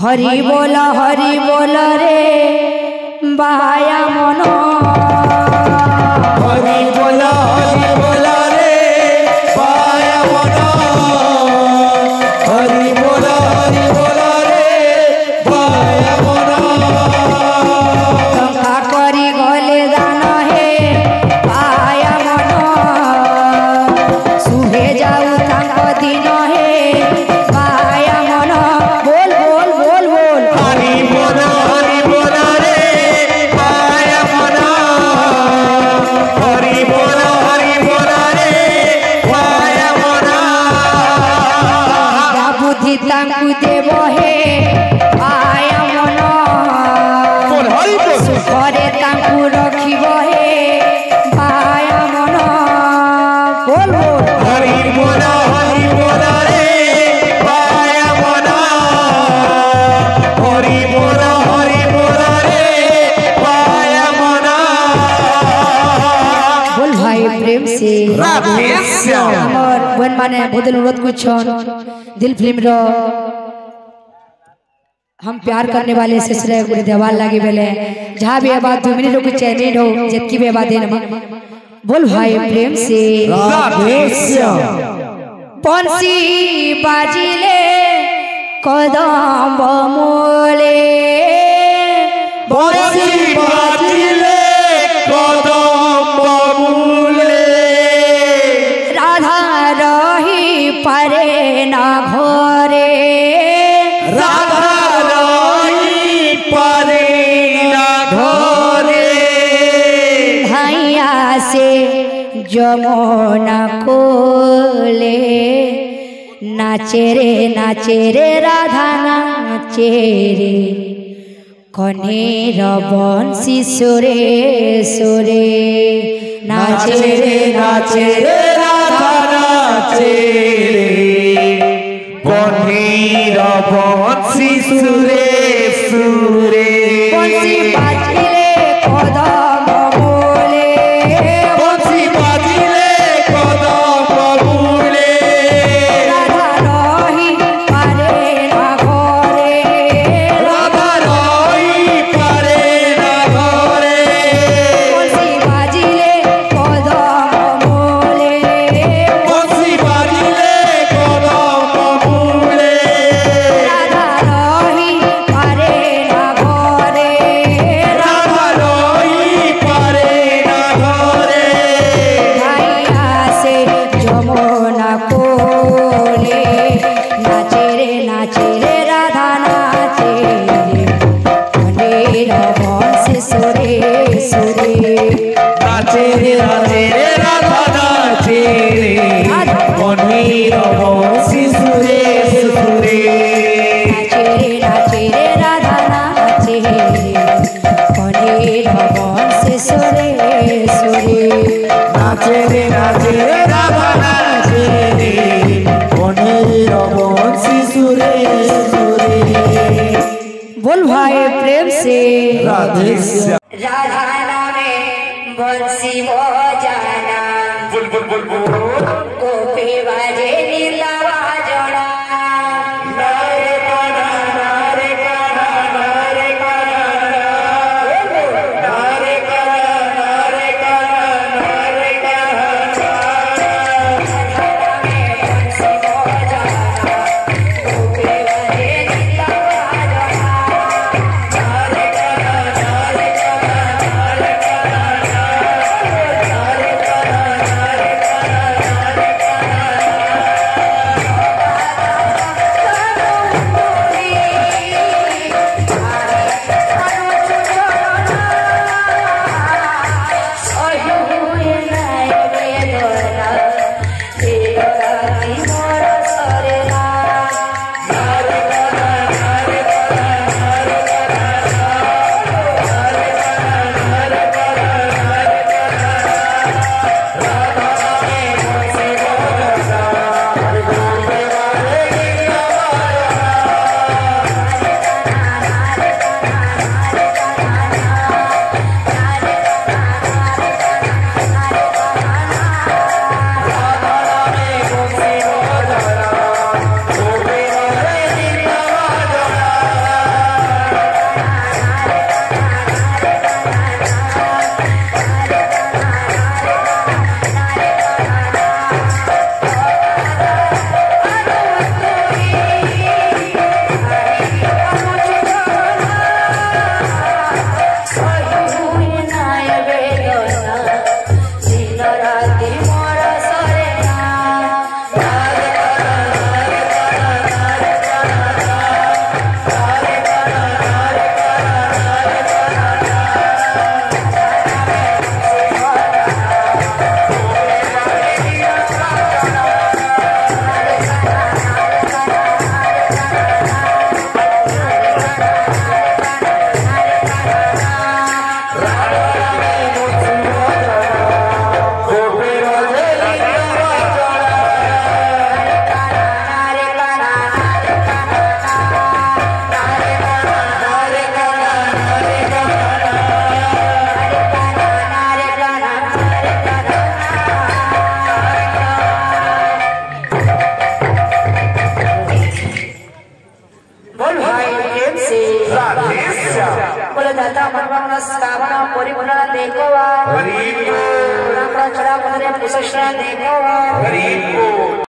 हरि बोल रे बाया मन हरि बोल रे बाया मन हरि बोल रे बाया मन टंका करी गले दान हे बाया मन सुहे जाऊ तांक दिन हे बाया मन बोल बोल बोल बोल हरि बोल रे बाया मन हरि बोल रे बाया मन या बुद्धि तांकु देव हे बाया मन बोल हरि बोल सुखरे तांकु रखिब हे बाया मन बोल बोल हरि बोल रे बाया मन हरि बोल रे बाया मन बोल भाई प्रेम से राधे श्याम हमर बन माने बदल अनुरोध कुछ दिल फिल्म रो हम प्यार करने वाले से श्रेय गुरु देवाल लागे बेले जहाँ भी बात 2 मिनट रुक चैन हो जितकी भी बात देना बोल भाई प्रेम से राधे श्याम बंसी बाजिले कदम मोले बंसी बाजिले कदम मूले राधा रही पारे ना घरे राधा रही पारे ना घरे भैया से जमुना कोले नाचे रे राधा नाचे रे कनेर बंसी सुरे सुरे नाचे रे राधा नाचे रे कन्हीर बंसी सुरे सुरे बंसी बाजिले कदम मोले बंसी बाजिले कदम मूले राधा रही पारे ना घरे राधा रही पारे ना घरे बंसी बाजिले कदम मोले बंसी बाजिले कदम मूले राधा रही पारे ना घरे राधा रही पारे ना घरे भैया से जमुना कोले नाचे रे राधा नाचे रे कनेर बंसी सुरे सुरे नाचे रे राधा नाचे रे कन्हीर बंसी सुरे सुरे नाचे रे राधा नाचे रे कनेर बंसी सुरे सुरे नाचे रे राधा नाचे रे कन्हीर बंसी सुरे सुरे बोल भाई प्रेम से राधे श्याम राधा नामे बंसी बजाना बुल बुल बुल बुल गोपी बाजे नीला बाजना नारे काना नारे काना नारे काना नारे काना नारे काना नारे होना परिपूर्ण देखवा हरि बोल चढ़ा पुसश्रा देखवा हरि बोल